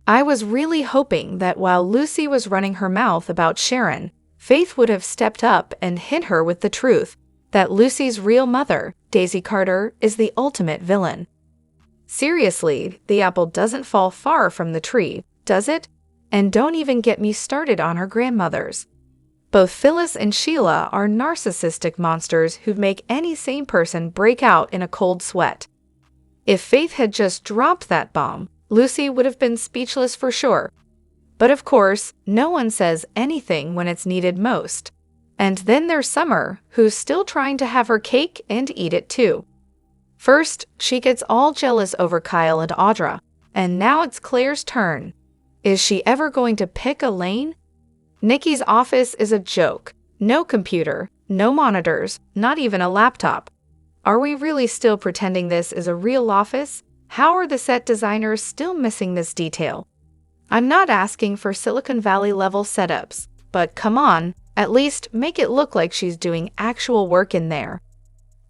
I was really hoping that while Lucy was running her mouth about Sharon, Faith would have stepped up and hit her with the truth that Lucy's real mother, Daisy Carter, is the ultimate villain. Seriously, the apple doesn't fall far from the tree, does it? And don't even get me started on her grandmothers. Both Phyllis and Sheila are narcissistic monsters who'd make any sane person break out in a cold sweat. If Faith had just dropped that bomb, Lucy would have been speechless for sure. But of course, no one says anything when it's needed most. And then there's Summer, who's still trying to have her cake and eat it too. First, she gets all jealous over Kyle and Audra, and now it's Claire's turn. Is she ever going to pick a lane? Nikki's office is a joke. No computer, no monitors, not even a laptop. Are we really still pretending this is a real office? How are the set designers still missing this detail? I'm not asking for Silicon Valley level setups, but come on, at least make it look like she's doing actual work in there.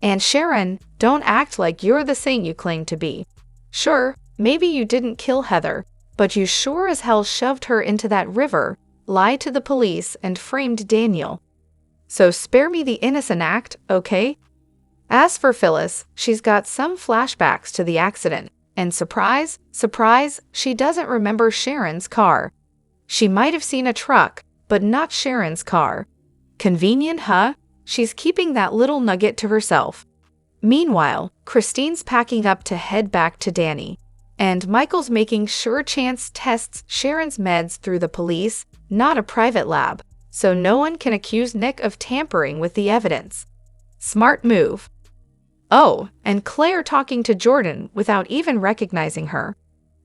And Sharon, don't act like you're the saint you claim to be. Sure, maybe you didn't kill Heather, but you sure as hell shoved her into that river, lied to the police, and framed Daniel. So spare me the innocent act, okay? As for Phyllis, she's got some flashbacks to the accident, and surprise, surprise, she doesn't remember Sharon's car. She might have seen a truck, but not Sharon's car. Convenient, huh? She's keeping that little nugget to herself. Meanwhile, Christine's packing up to head back to Danny, and Michael's making sure Chance tests Sharon's meds through the police, not a private lab, so no one can accuse Nick of tampering with the evidence. Smart move. Oh, and Claire talking to Jordan without even recognizing her.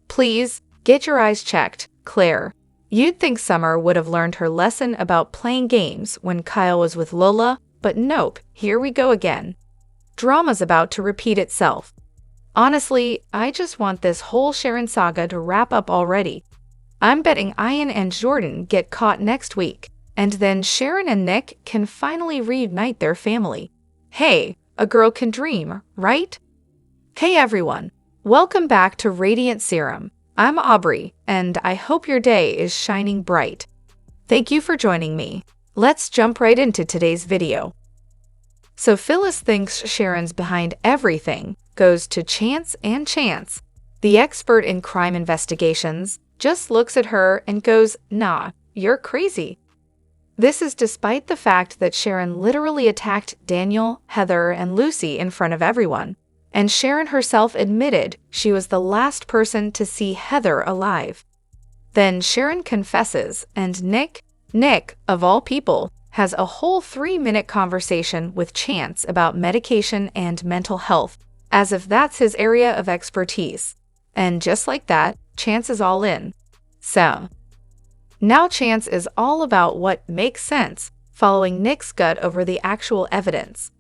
Please, get your eyes checked, Claire. You'd think Summer would have learned her lesson about playing games when Kyle was with Lola, but nope, here we go again. Drama's about to repeat itself. Honestly, I just want this whole Sharon saga to wrap up already. I'm betting Ian and Jordan get caught next week, and then Sharon and Nick can finally reunite their family. Hey, a girl can dream, right? Hey everyone, welcome back to Radiant Serum. I'm Aubrey, and I hope your day is shining bright. Thank you for joining me. Let's jump right into today's video. So Phyllis thinks Sharon's behind everything, goes to Chance, and Chance, the expert in crime investigations, just looks at her and goes, "Nah, you're crazy." This is despite the fact that Sharon literally attacked Daniel, Heather, and Lucy in front of everyone. And Sharon herself admitted she was the last person to see Heather alive. Then Sharon confesses, and Nick, of all people, has a whole 3-minute conversation with Chance about medication and mental health, as if that's his area of expertise. And just like that, Chance is all in. So, now Chance is all about what makes sense, following Nick's gut over the actual evidence.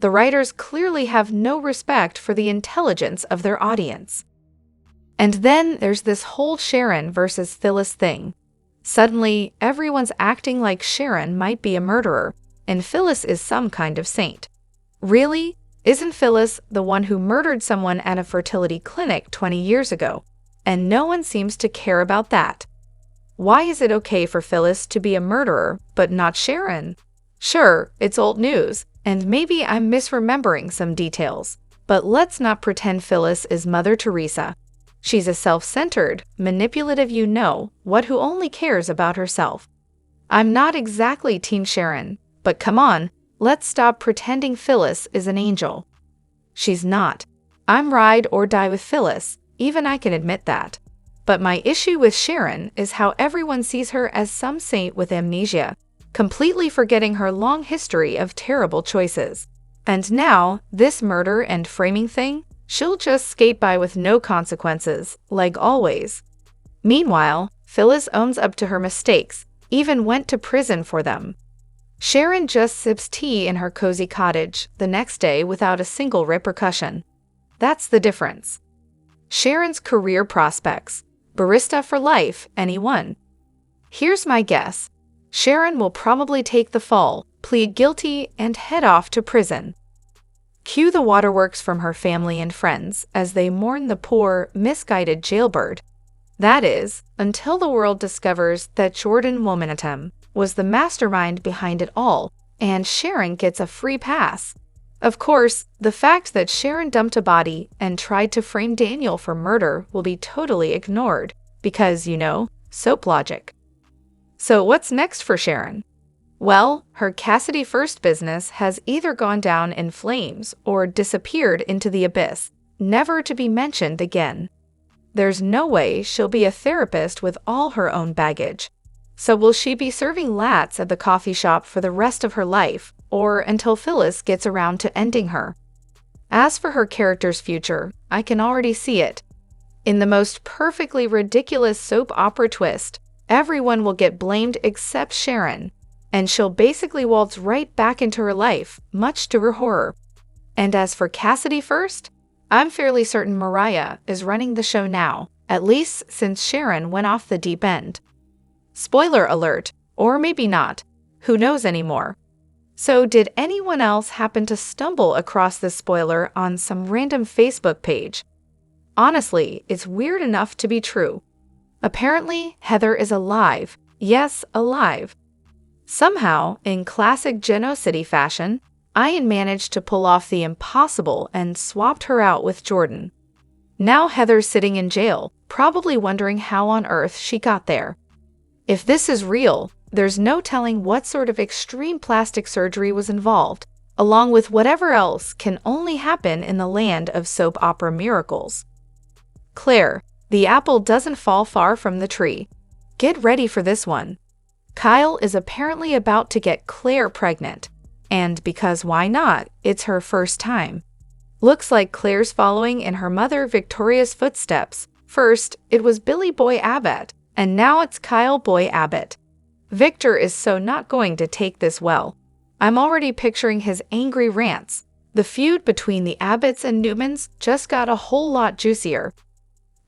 The writers clearly have no respect for the intelligence of their audience. And then there's this whole Sharon versus Phyllis thing. Suddenly, everyone's acting like Sharon might be a murderer, and Phyllis is some kind of saint. Really? Isn't Phyllis the one who murdered someone at a fertility clinic 20 years ago? And no one seems to care about that. Why is it okay for Phyllis to be a murderer, but not Sharon? Sure, it's old news, and maybe I'm misremembering some details, but let's not pretend Phyllis is Mother Teresa. She's a self-centered, manipulative you-know-what who only cares about herself. I'm not exactly Team Sharon, but come on, let's stop pretending Phyllis is an angel. She's not. I'm ride or die with Phyllis, even I can admit that. But my issue with Sharon is how everyone sees her as some saint with amnesia, completely forgetting her long history of terrible choices. And now, this murder and framing thing, she'll just skate by with no consequences, like always. Meanwhile, Phyllis owns up to her mistakes, even went to prison for them. Sharon just sips tea in her cozy cottage the next day without a single repercussion. That's the difference. Sharon's career prospects. Barista for life, anyone? Here's my guess. Sharon will probably take the fall, plead guilty, and head off to prison. Cue the waterworks from her family and friends as they mourn the poor, misguided jailbird. That is, until the world discovers that Jordan Womanetum was the mastermind behind it all, and Sharon gets a free pass. Of course, the fact that Sharon dumped a body and tried to frame Daniel for murder will be totally ignored, because, soap logic. So what's next for Sharon? Well, her Cassidy First business has either gone down in flames or disappeared into the abyss, never to be mentioned again. There's no way she'll be a therapist with all her own baggage. So will she be serving lats at the coffee shop for the rest of her life, or until Phyllis gets around to ending her? As for her character's future, I can already see it. In the most perfectly ridiculous soap opera twist, everyone will get blamed except Sharon, and she'll basically waltz right back into her life, much to her horror. And as for Cassidy First, I'm fairly certain Mariah is running the show now, at least since Sharon went off the deep end. Spoiler alert, or maybe not, who knows anymore. So did anyone else happen to stumble across this spoiler on some random Facebook page? Honestly, it's weird enough to be true. Apparently, Heather is alive. Yes, alive. Somehow, in classic Geno City fashion, Ian managed to pull off the impossible and swapped her out with Jordan. Now Heather's sitting in jail, probably wondering how on earth she got there. If this is real, there's no telling what sort of extreme plastic surgery was involved, along with whatever else can only happen in the land of soap opera miracles. Claire, the apple doesn't fall far from the tree. Get ready for this one. Kyle is apparently about to get Claire pregnant. And because why not, it's her first time. Looks like Claire's following in her mother Victoria's footsteps. First, it was Billy Boy Abbott, and now it's Kyle Boy Abbott. Victor is so not going to take this well. I'm already picturing his angry rants. The feud between the Abbotts and Newmans just got a whole lot juicier.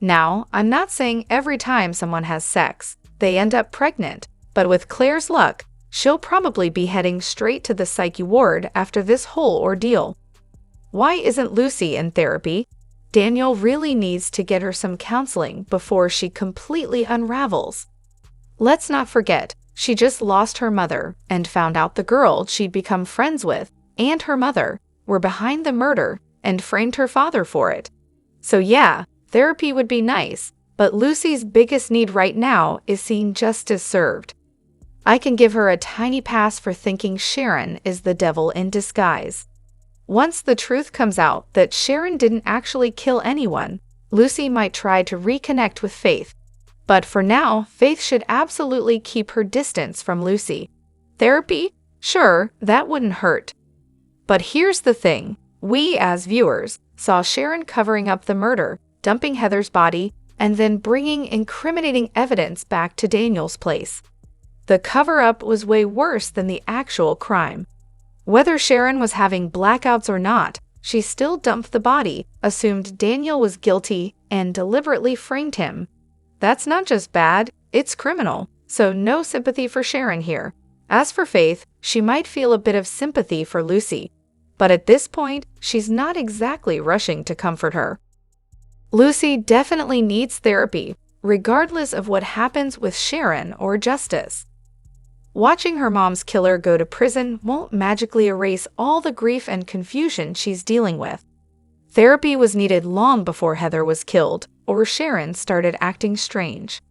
Now, I'm not saying every time someone has sex, they end up pregnant, but with Claire's luck, she'll probably be heading straight to the psyche ward after this whole ordeal. Why isn't Lucy in therapy? Daniel really needs to get her some counseling before she completely unravels. Let's not forget, she just lost her mother and found out the girl she'd become friends with and her mother were behind the murder and framed her father for it. So yeah, therapy would be nice, but Lucy's biggest need right now is seeing justice served. I can give her a tiny pass for thinking Sharon is the devil in disguise. Once the truth comes out that Sharon didn't actually kill anyone, Lucy might try to reconnect with Faith. But for now, Faith should absolutely keep her distance from Lucy. Therapy? Sure, that wouldn't hurt. But here's the thing. We, as viewers, saw Sharon covering up the murder, dumping Heather's body, and then bringing incriminating evidence back to Daniel's place. The cover-up was way worse than the actual crime. Whether Sharon was having blackouts or not, she still dumped the body, assumed Daniel was guilty, and deliberately framed him. That's not just bad, it's criminal, so no sympathy for Sharon here. As for Faith, she might feel a bit of sympathy for Lucy, but at this point, she's not exactly rushing to comfort her. Lucy definitely needs therapy, regardless of what happens with Sharon or Justice. Watching her mom's killer go to prison won't magically erase all the grief and confusion she's dealing with. Therapy was needed long before Heather was killed, or Sharon started acting strange.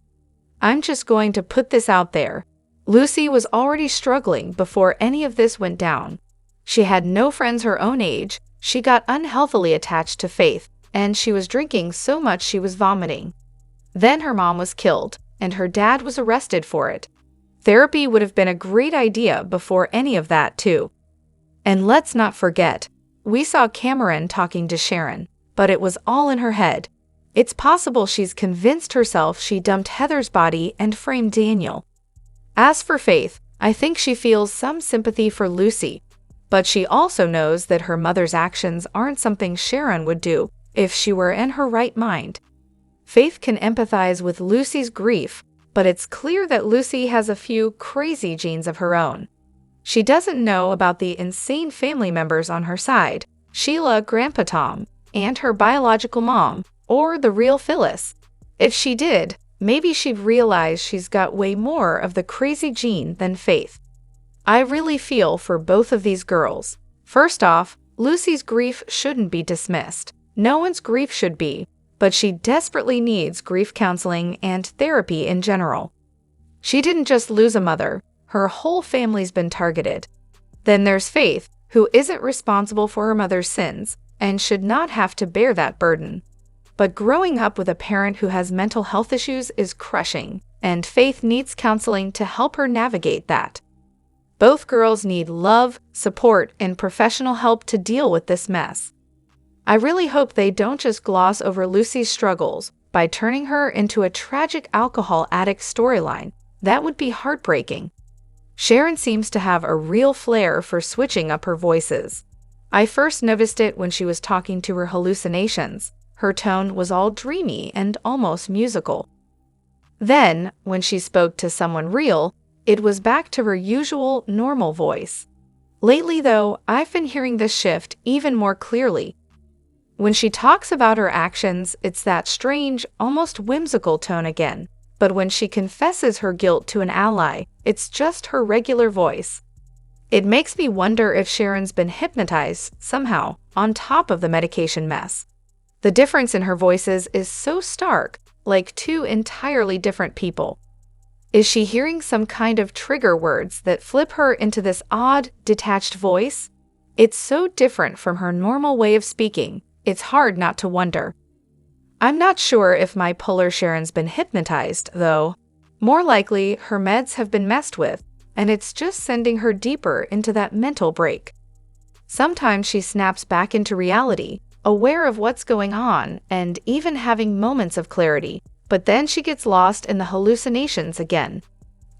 I'm just going to put this out there. Lucy was already struggling before any of this went down. She had no friends her own age, she got unhealthily attached to Faith, and she was drinking so much she was vomiting. Then her mom was killed, and her dad was arrested for it. Therapy would have been a great idea before any of that, too. And let's not forget, we saw Cameron talking to Sharon, but it was all in her head. It's possible she's convinced herself she dumped Heather's body and framed Daniel. As for Faith, I think she feels some sympathy for Lucy, but she also knows that her mother's actions aren't something Sharon would do if she were in her right mind. Faith can empathize with Lucy's grief, but it's clear that Lucy has a few crazy genes of her own. She doesn't know about the insane family members on her side, Sheila, Grandpa Tom, and her biological mom, or the real Phyllis. If she did, maybe she'd realize she's got way more of the crazy gene than Faith. I really feel for both of these girls. First off, Lucy's grief shouldn't be dismissed. No one's grief should be, but she desperately needs grief counseling and therapy in general. She didn't just lose a mother, her whole family's been targeted. Then there's Faith, who isn't responsible for her mother's sins and should not have to bear that burden. But growing up with a parent who has mental health issues is crushing, and Faith needs counseling to help her navigate that. Both girls need love, support, and professional help to deal with this mess. I really hope they don't just gloss over Lucy's struggles by turning her into a tragic alcohol addict storyline. That would be heartbreaking. Sharon seems to have a real flair for switching up her voices. I first noticed it when she was talking to her hallucinations. Her tone was all dreamy and almost musical. Then, when she spoke to someone real, it was back to her usual, normal voice. Lately, though, I've been hearing this shift even more clearly. When she talks about her actions, it's that strange, almost whimsical tone again. But when she confesses her guilt to an ally, it's just her regular voice. It makes me wonder if Sharon's been hypnotized somehow, on top of the medication mess. The difference in her voices is so stark, like two entirely different people. Is she hearing some kind of trigger words that flip her into this odd, detached voice? It's so different from her normal way of speaking, it's hard not to wonder. I'm not sure if my polar Sharon's been hypnotized, though. More likely, her meds have been messed with, and it's just sending her deeper into that mental break. Sometimes she snaps back into reality, aware of what's going on and even having moments of clarity, but then she gets lost in the hallucinations again.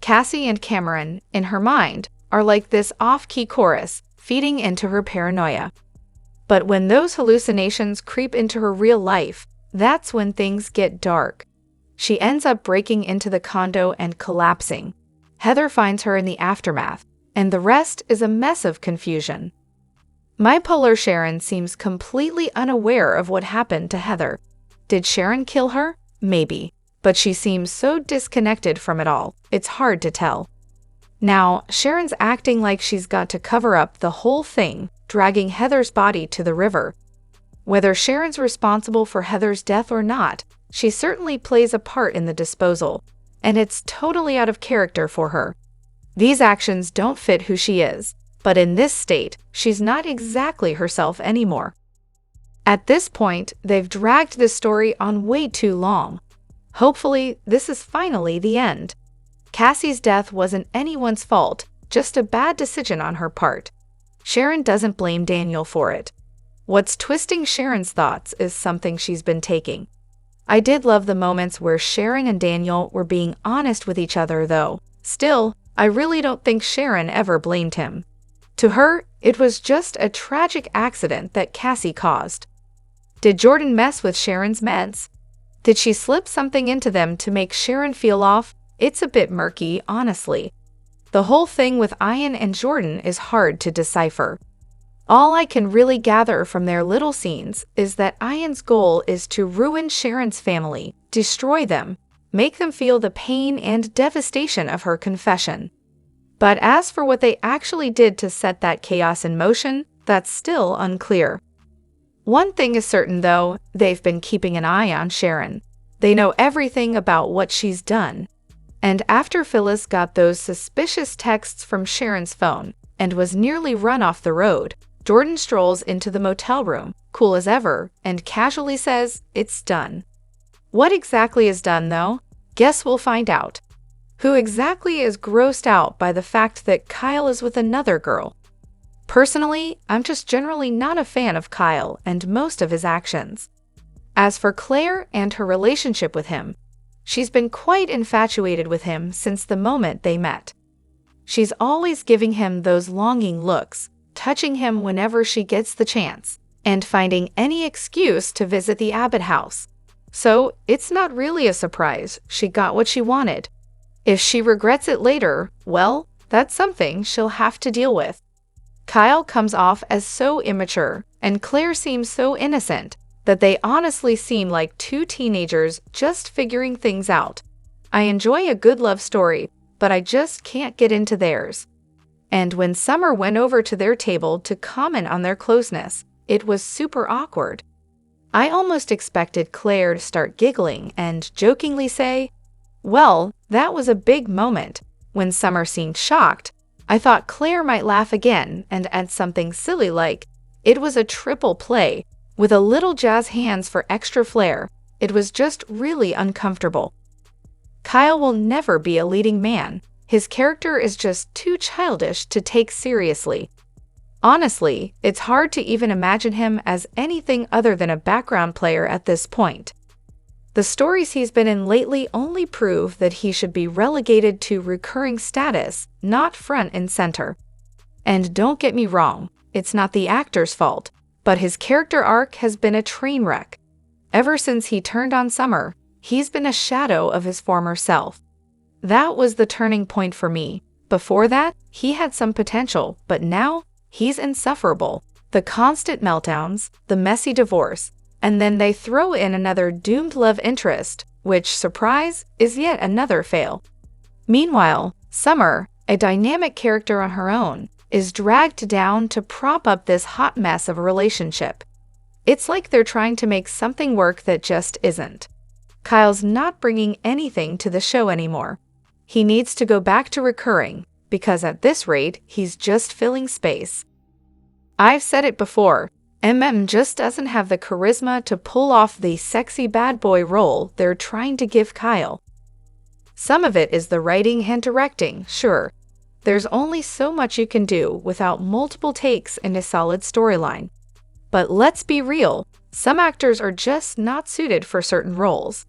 Cassie and Cameron, in her mind, are like this off-key chorus, feeding into her paranoia. But when those hallucinations creep into her real life, that's when things get dark. She ends up breaking into the condo and collapsing. Heather finds her in the aftermath, and the rest is a mess of confusion. My polar Sharon seems completely unaware of what happened to Heather. Did Sharon kill her? Maybe. But she seems so disconnected from it all, it's hard to tell. Now, Sharon's acting like she's got to cover up the whole thing, dragging Heather's body to the river. Whether Sharon's responsible for Heather's death or not, she certainly plays a part in the disposal, and it's totally out of character for her. These actions don't fit who she is, but in this state, she's not exactly herself anymore. At this point, they've dragged this story on way too long. Hopefully, this is finally the end. Cassie's death wasn't anyone's fault, just a bad decision on her part. Sharon doesn't blame Daniel for it. What's twisting Sharon's thoughts is something she's been taking. I did love the moments where Sharon and Daniel were being honest with each other, though. Still, I really don't think Sharon ever blamed him. To her, it was just a tragic accident that Cassie caused. Did Jordan mess with Sharon's meds? Did she slip something into them to make Sharon feel off? It's a bit murky, honestly. The whole thing with Ian and Jordan is hard to decipher. All I can really gather from their little scenes is that Ian's goal is to ruin Sharon's family, destroy them, make them feel the pain and devastation of her confession. But as for what they actually did to set that chaos in motion, that's still unclear. One thing is certain, though, they've been keeping an eye on Sharon. They know everything about what she's done. And after Phyllis got those suspicious texts from Sharon's phone and was nearly run off the road, Jordan strolls into the motel room, cool as ever, and casually says, "It's done." What exactly is done, though? Guess we'll find out. Who exactly is grossed out by the fact that Kyle is with another girl? Personally, I'm just generally not a fan of Kyle and most of his actions. As for Claire and her relationship with him, she's been quite infatuated with him since the moment they met. She's always giving him those longing looks, touching him whenever she gets the chance, and finding any excuse to visit the Abbott house. So, it's not really a surprise she got what she wanted. If she regrets it later, well, that's something she'll have to deal with. Kyle comes off as so immature, and Claire seems so innocent, that they honestly seem like two teenagers just figuring things out. I enjoy a good love story, but I just can't get into theirs. And when Summer went over to their table to comment on their closeness, it was super awkward. I almost expected Claire to start giggling and jokingly say, "Well, that was a big moment." When Summer seemed shocked, I thought Claire might laugh again and add something silly like, "It was a triple play, with a little jazz hands for extra flair." It was just really uncomfortable. Kyle will never be a leading man. His character is just too childish to take seriously. Honestly, it's hard to even imagine him as anything other than a background player at this point. The stories he's been in lately only prove that he should be relegated to recurring status, not front and center. And don't get me wrong, it's not the actor's fault, but his character arc has been a train wreck. Ever since he turned on Summer, he's been a shadow of his former self. That was the turning point for me. Before that, he had some potential, but now, he's insufferable. The constant meltdowns, the messy divorce, and then they throw in another doomed love interest, which, surprise, is yet another fail. Meanwhile, Summer, a dynamic character on her own, is dragged down to prop up this hot mess of a relationship. It's like they're trying to make something work that just isn't. Kyle's not bringing anything to the show anymore. He needs to go back to recurring, because at this rate, he's just filling space. I've said it before, just doesn't have the charisma to pull off the sexy bad boy role they're trying to give Kyle. Some of it is the writing and directing, sure. There's only so much you can do without multiple takes in a solid storyline. But let's be real, some actors are just not suited for certain roles.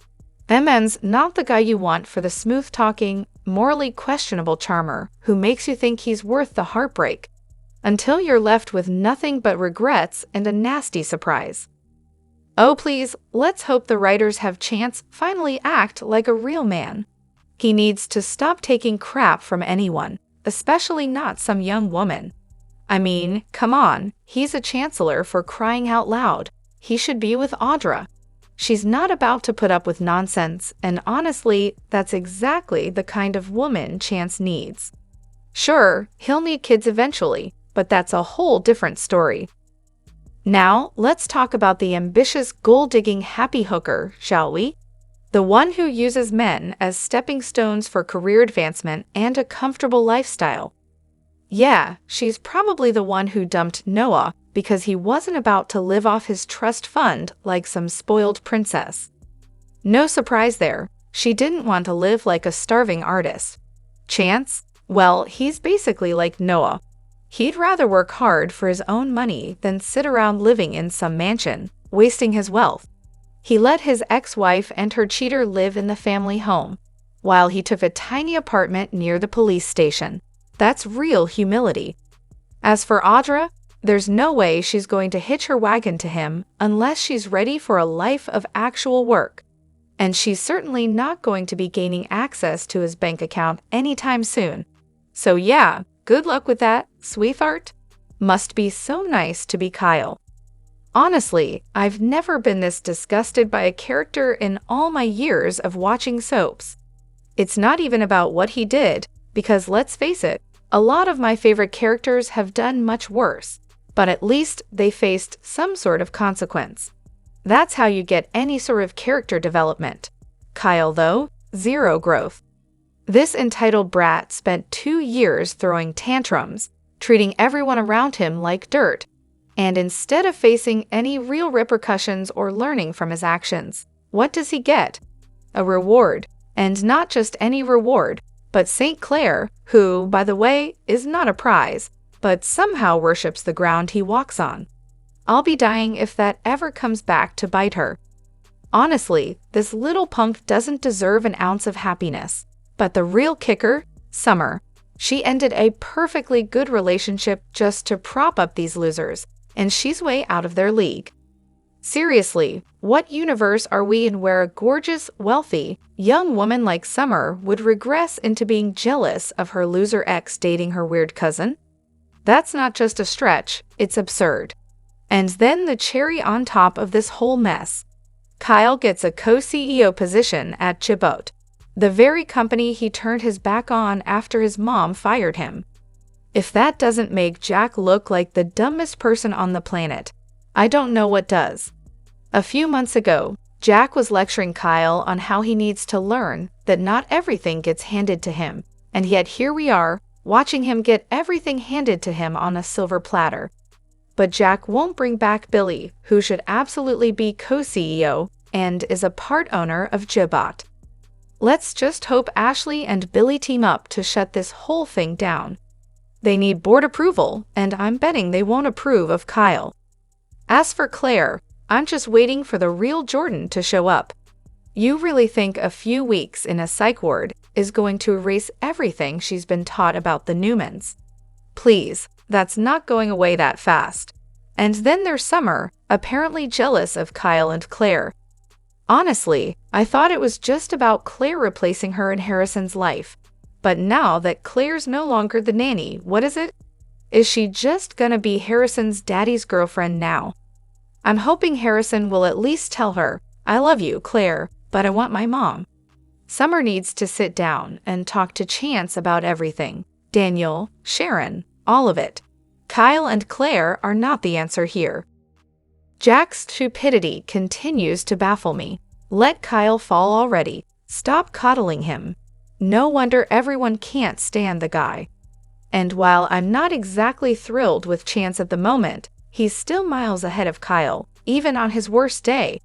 MN's not the guy you want for the smooth-talking, morally questionable charmer who makes you think he's worth the heartbreak, until you're left with nothing but regrets and a nasty surprise. Oh please, let's hope the writers have Chance finally act like a real man. He needs to stop taking crap from anyone, especially not some young woman. I mean, come on, he's a chancellor for crying out loud. He should be with Audra. She's not about to put up with nonsense, and honestly, that's exactly the kind of woman Chance needs. Sure, he'll need kids eventually, but that's a whole different story. Now, let's talk about the ambitious gold-digging happy hooker, shall we? The one who uses men as stepping stones for career advancement and a comfortable lifestyle. Yeah, she's probably the one who dumped Noah because he wasn't about to live off his trust fund like some spoiled princess. No surprise there, she didn't want to live like a starving artist. Chance? Well, he's basically like Noah. He'd rather work hard for his own money than sit around living in some mansion, wasting his wealth. He let his ex-wife and her cheater live in the family home, while he took a tiny apartment near the police station. That's real humility. As for Audra, there's no way she's going to hitch her wagon to him unless she's ready for a life of actual work. And she's certainly not going to be gaining access to his bank account anytime soon. So yeah, good luck with that, sweetheart. Must be so nice to be Kyle. Honestly, I've never been this disgusted by a character in all my years of watching soaps. It's not even about what he did, because let's face it, a lot of my favorite characters have done much worse, but at least they faced some sort of consequence. That's how you get any sort of character development. Kyle, though, zero growth. This entitled brat spent 2 years throwing tantrums, treating everyone around him like dirt, and instead of facing any real repercussions or learning from his actions, what does he get? A reward, and not just any reward, but St. Clair, who, by the way, is not a prize, but somehow worships the ground he walks on. I'll be dying if that ever comes back to bite her. Honestly, this little punk doesn't deserve an ounce of happiness. But the real kicker, Summer. She ended a perfectly good relationship just to prop up these losers, and she's way out of their league. Seriously, what universe are we in where a gorgeous, wealthy, young woman like Summer would regress into being jealous of her loser ex dating her weird cousin? That's not just a stretch, it's absurd. And then the cherry on top of this whole mess. Kyle gets a co-CEO position at Chibot. the very company he turned his back on after his mom fired him. If that doesn't make Jack look like the dumbest person on the planet, I don't know what does. A few months ago, Jack was lecturing Kyle on how he needs to learn that not everything gets handed to him, and yet here we are, watching him get everything handed to him on a silver platter. But Jack won't bring back Billy, who should absolutely be co-CEO and is a part owner of Jibot. Let's just hope Ashley and Billy team up to shut this whole thing down. They need board approval, and I'm betting they won't approve of Kyle. As for Claire, I'm just waiting for the real Jordan to show up. You really think a few weeks in a psych ward is going to erase everything she's been taught about the Newmans? Please, that's not going away that fast. And then there's Summer, apparently jealous of Kyle and Claire. Honestly, I thought it was just about Claire replacing her in Harrison's life. But now that Claire's no longer the nanny, what is it? Is she just gonna be Harrison's daddy's girlfriend now? I'm hoping Harrison will at least tell her, I love you, Claire, but I want my mom. Summer needs to sit down and talk to Chance about everything. Daniel, Sharon, all of it. Kyle and Claire are not the answer here. Jack's stupidity continues to baffle me. Let Kyle fall already. Stop coddling him. No wonder everyone can't stand the guy. And while I'm not exactly thrilled with Chance at the moment, he's still miles ahead of Kyle, even on his worst day.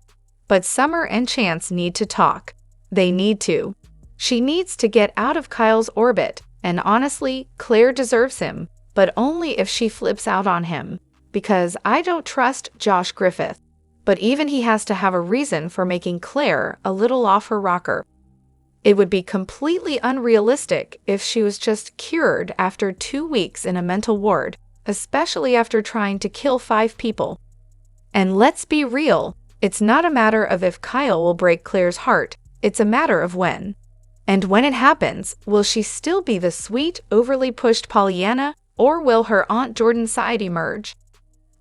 But Summer and Chance need to talk. They need to. She needs to get out of Kyle's orbit, and honestly, Claire deserves him, but only if she flips out on him. Because I don't trust Josh Griffith, but even he has to have a reason for making Claire a little off her rocker. It would be completely unrealistic if she was just cured after 2 weeks in a mental ward, especially after trying to kill 5 people. And let's be real, it's not a matter of if Kyle will break Claire's heart, it's a matter of when. And when it happens, will she still be the sweet, overly pushed Pollyanna, or will her Aunt Jordan side emerge?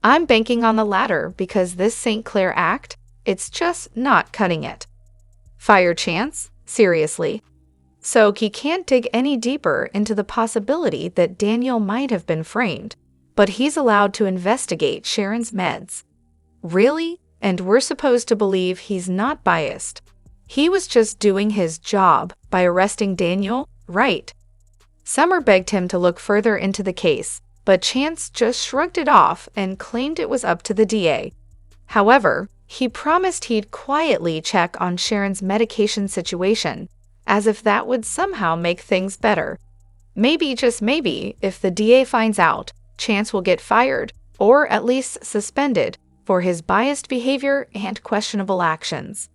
I'm banking on the latter because this St. Clair act, it's just not cutting it. Fire Chance? Seriously? So he can't dig any deeper into the possibility that Daniel might have been framed, but he's allowed to investigate Sharon's meds. Really? And we're supposed to believe he's not biased. He was just doing his job by arresting Daniel, right? Summer begged him to look further into the case, but Chance just shrugged it off and claimed it was up to the DA. However, he promised he'd quietly check on Sharon's medication situation, as if that would somehow make things better. Maybe, just maybe, if the DA finds out, Chance will get fired, or at least suspended, for his biased behavior and questionable actions.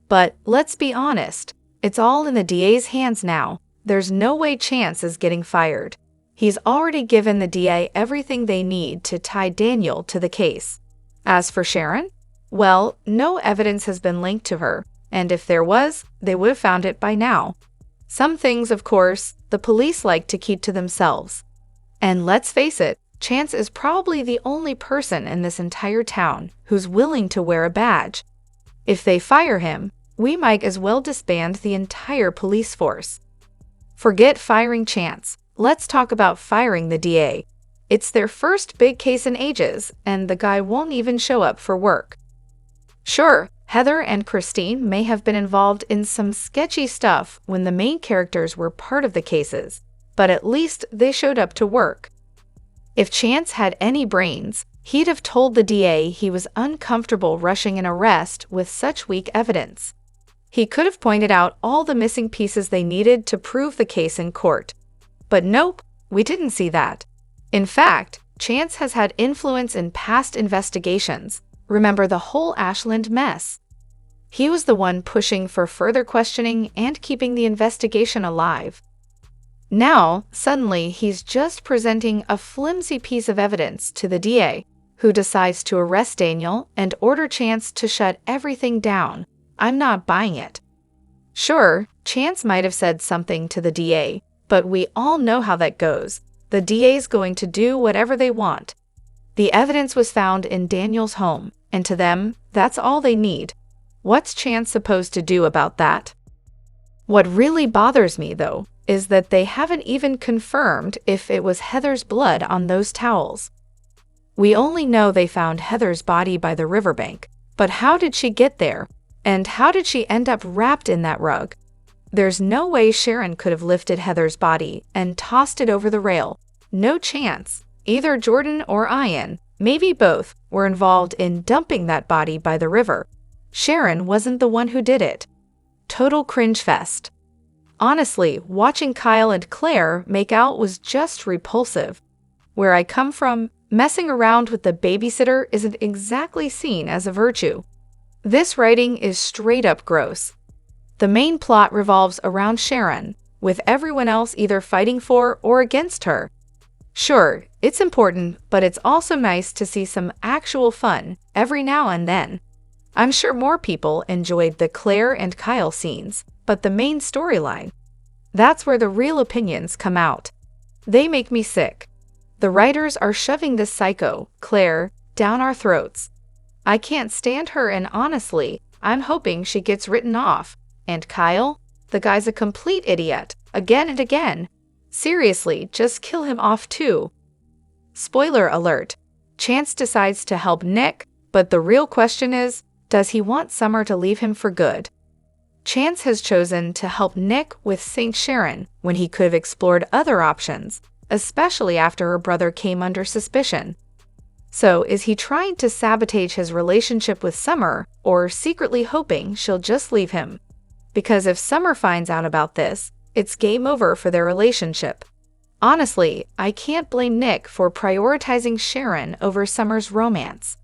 But let's be honest, it's all in the DA's hands now. There's no way Chance is getting fired. He's already given the DA everything they need to tie Daniel to the case. As for Sharon, well, no evidence has been linked to her, and if there was, they would have found it by now. Some things, of course, the police like to keep to themselves. And let's face it, Chance is probably the only person in this entire town who's willing to wear a badge. If they fire him, we might as well disband the entire police force. Forget firing Chance. Let's talk about firing the DA. It's their first big case in ages, and the guy won't even show up for work. Sure, Heather and Christine may have been involved in some sketchy stuff when the main characters were part of the cases, but at least they showed up to work. If Chance had any brains, he'd have told the DA he was uncomfortable rushing an arrest with such weak evidence. He could have pointed out all the missing pieces they needed to prove the case in court. But nope, we didn't see that. In fact, Chance has had influence in past investigations. Remember the whole Ashland mess? He was the one pushing for further questioning and keeping the investigation alive. Now, suddenly, he's just presenting a flimsy piece of evidence to the DA, who decides to arrest Daniel and order Chance to shut everything down. I'm not buying it. Sure, Chance might have said something to the DA, but we all know how that goes. The DA's going to do whatever they want. The evidence was found in Daniel's home, and to them, that's all they need. What's Chance supposed to do about that? What really bothers me, though, is that they haven't even confirmed if it was Heather's blood on those towels. We only know they found Heather's body by the riverbank, but how did she get there? And how did she end up wrapped in that rug? There's no way Sharon could have lifted Heather's body and tossed it over the rail. No chance. Either Jordan or Ian, maybe both, were involved in dumping that body by the river. Sharon wasn't the one who did it. Total cringe fest. Honestly, watching Kyle and Claire make out was just repulsive. Where I come from, messing around with the babysitter isn't exactly seen as a virtue. This writing is straight up gross. The main plot revolves around Sharon, with everyone else either fighting for or against her. Sure, it's important, but it's also nice to see some actual fun every now and then. I'm sure more people enjoyed the Claire and Kyle scenes, but the main storyline, that's where the real opinions come out. They make me sick. The writers are shoving this psycho, Claire, down our throats. I can't stand her, and honestly, I'm hoping she gets written off. And Kyle? The guy's a complete idiot, again and again. Seriously, just kill him off too. Spoiler alert. Chance decides to help Nick, but the real question is, does he want Summer to leave him for good? Chance has chosen to help Nick with St. Sharon when he could have explored other options, especially after her brother came under suspicion. So is he trying to sabotage his relationship with Summer, or secretly hoping she'll just leave him? Because if Summer finds out about this, it's game over for their relationship. Honestly, I can't blame Nick for prioritizing Sharon over Summer's romance.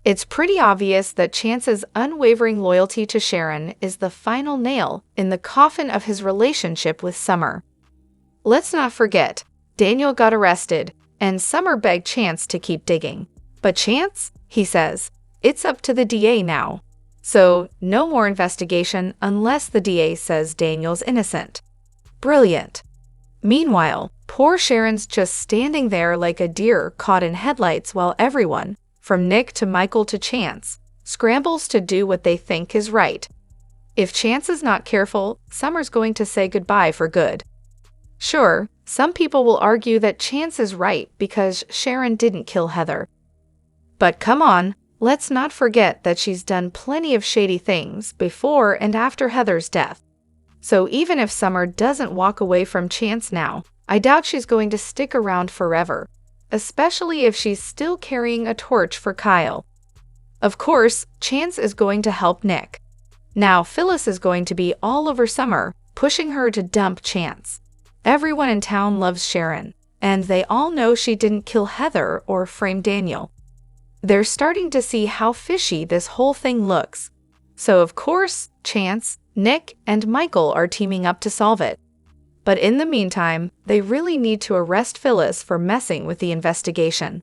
It's pretty obvious that Chance's unwavering loyalty to Sharon is the final nail in the coffin of his relationship with Summer. Let's not forget, Daniel got arrested, and Summer begged Chance to keep digging. But Chance, he says, it's up to the DA now. So, no more investigation unless the DA says Daniel's innocent. Brilliant. Meanwhile, poor Sharon's just standing there like a deer caught in headlights while everyone, from Nick to Michael to Chance, scrambles to do what they think is right. If Chance is not careful, Summer's going to say goodbye for good. Sure, some people will argue that Chance is right because Sharon didn't kill Heather. But come on, let's not forget that she's done plenty of shady things before and after Heather's death. So even if Summer doesn't walk away from Chance now, I doubt she's going to stick around forever, especially if she's still carrying a torch for Kyle. Of course, Chance is going to help Nick. Now Phyllis is going to be all over Summer, pushing her to dump Chance. Everyone in town loves Sharon, and they all know she didn't kill Heather or frame Daniel. They're starting to see how fishy this whole thing looks. So of course, Chance, Nick, and Michael are teaming up to solve it. But in the meantime, they really need to arrest Phyllis for messing with the investigation.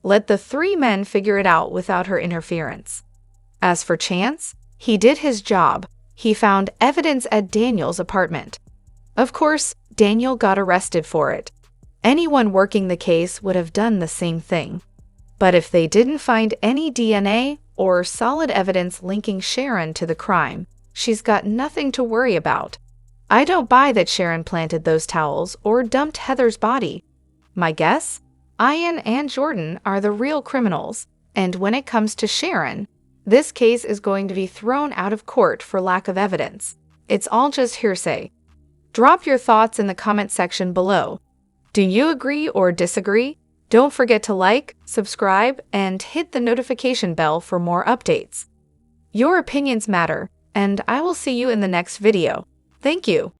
Let the three men figure it out without her interference. As for Chance, he did his job. He found evidence at Daniel's apartment. Of course, Daniel got arrested for it. Anyone working the case would have done the same thing. But if they didn't find any DNA or solid evidence linking Sharon to the crime, she's got nothing to worry about. I don't buy that Sharon planted those towels or dumped Heather's body. My guess? Ian and Jordan are the real criminals, and when it comes to Sharon, this case is going to be thrown out of court for lack of evidence. It's all just hearsay. Drop your thoughts in the comment section below. Do you agree or disagree? Don't forget to like, subscribe, and hit the notification bell for more updates. Your opinions matter, and I will see you in the next video. Thank you.